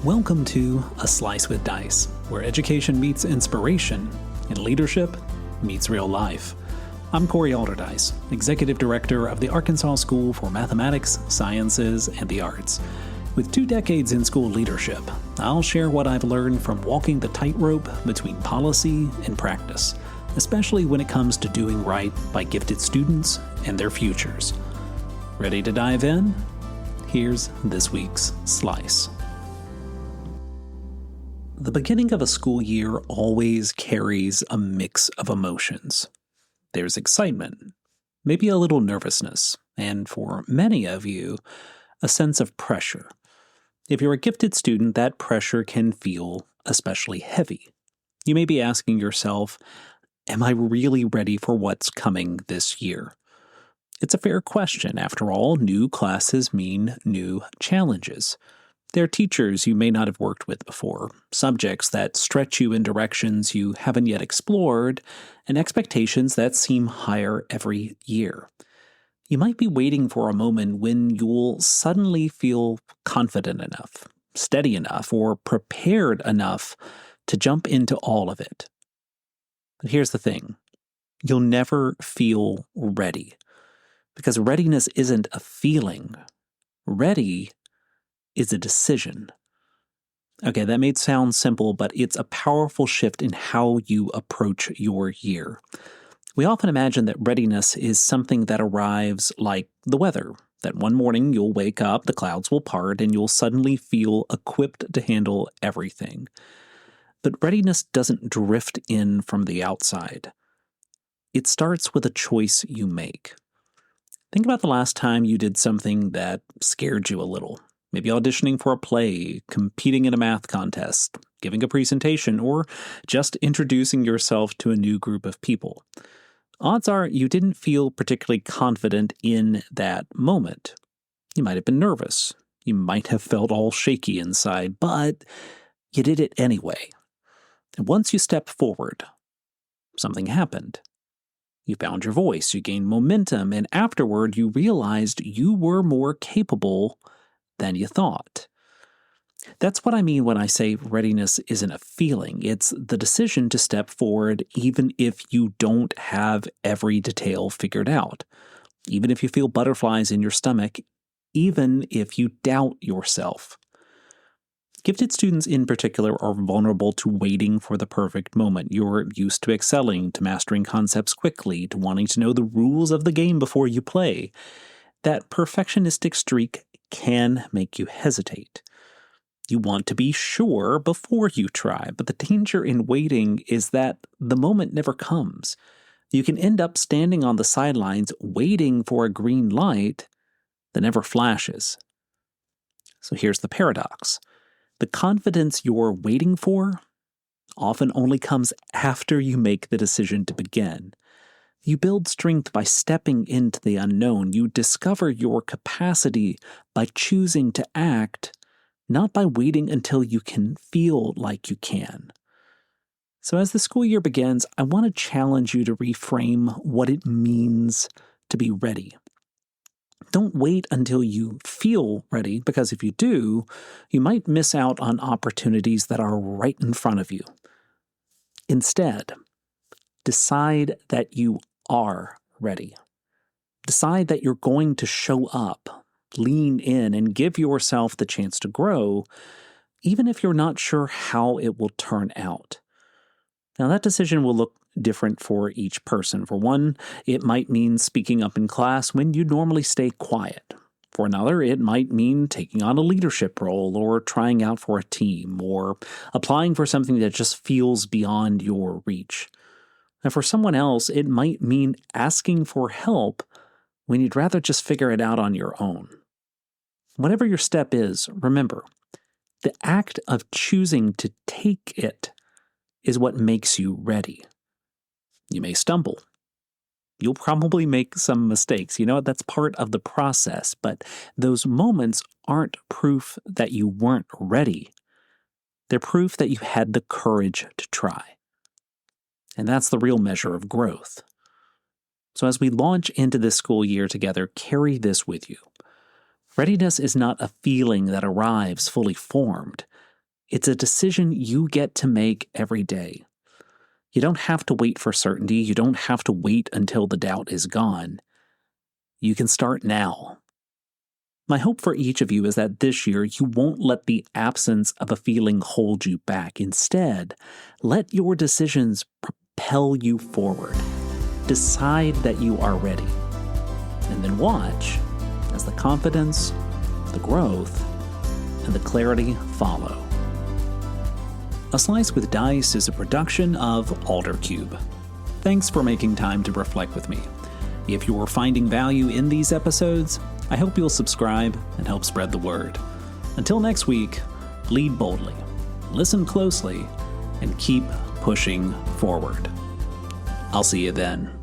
Welcome to A Slice with Dice, where education meets inspiration and leadership meets real life. I'm Corey Alderdice, Executive Director of the Arkansas School for Mathematics, Sciences, and the Arts. With 2 decades in school leadership, I'll share what I've learned from walking the tightrope between policy and practice, especially when it comes to doing right by gifted students and their futures. Ready to dive in? Here's this week's Slice. The beginning of a school year always carries a mix of emotions. There's excitement, maybe a little nervousness, and for many of you, a sense of pressure. If you're a gifted student, that pressure can feel especially heavy. You may be asking yourself, am I really ready for what's coming this year? It's a fair question. After all, new classes mean new challenges. They're teachers you may not have worked with before, subjects that stretch you in directions you haven't yet explored, and expectations that seem higher every year. You might be waiting for a moment when you'll suddenly feel confident enough, steady enough, or prepared enough to jump into all of it. But here's the thing. You'll never feel ready, because readiness isn't a feeling. Ready is a decision. Okay, that may sound simple, but it's a powerful shift in how you approach your year. We often imagine that readiness is something that arrives like the weather, that one morning you'll wake up, the clouds will part, and you'll suddenly feel equipped to handle everything. But readiness doesn't drift in from the outside. It starts with a choice you make. Think about the last time you did something that scared you a little. Maybe auditioning for a play, competing in a math contest, giving a presentation, or just introducing yourself to a new group of people. Odds are you didn't feel particularly confident in that moment. You might have been nervous. You might have felt all shaky inside, but you did it anyway. And once you stepped forward, something happened. You found your voice, you gained momentum, and afterward you realized you were more capable than you thought. That's what I mean when I say readiness isn't a feeling. It's the decision to step forward even if you don't have every detail figured out, even if you feel butterflies in your stomach, even if you doubt yourself. Gifted students in particular are vulnerable to waiting for the perfect moment. You're used to excelling, to mastering concepts quickly, to wanting to know the rules of the game before you play. That perfectionistic streak can make you hesitate. You want to be sure before you try, but the danger in waiting is that the moment never comes. You can end up standing on the sidelines waiting for a green light that never flashes. So here's the paradox. The confidence you're waiting for often only comes after you make the decision to begin. You build strength by stepping into the unknown. You discover your capacity by choosing to act, not by waiting until you can feel like you can. So as the school year begins, I want to challenge you to reframe what it means to be ready. Don't wait until you feel ready, because if you do, you might miss out on opportunities that are right in front of you. Instead, decide that you are ready. Decide that you're going to show up, lean in, and give yourself the chance to grow, even if you're not sure how it will turn out. Now, that decision will look different for each person. For one, it might mean speaking up in class when you normally stay quiet. For another, it might mean taking on a leadership role, or trying out for a team, or applying for something that just feels beyond your reach. And for someone else, it might mean asking for help when you'd rather just figure it out on your own. Whatever your step is, remember, the act of choosing to take it is what makes you ready. You may stumble. You'll probably make some mistakes. You know what? That's part of the process, but those moments aren't proof that you weren't ready. They're proof that you had the courage to try. And that's the real measure of growth. So as we launch into this school year together, carry this with you. Readiness is not a feeling that arrives fully formed. It's a decision you get to make every day. You don't have to wait for certainty. You don't have to wait until the doubt is gone. You can start now. My hope for each of you is that this year you won't let the absence of a feeling hold you back. Instead, let your decisions propel you forward. Decide that you are ready. And then watch as the confidence, the growth, and the clarity follow. A Slice with Dice is a production of Aldercube. Thanks for making time to reflect with me. If you're finding value in these episodes, I hope you'll subscribe and help spread the word. Until next week, lead boldly, listen closely, and keep pushing forward. I'll see you then.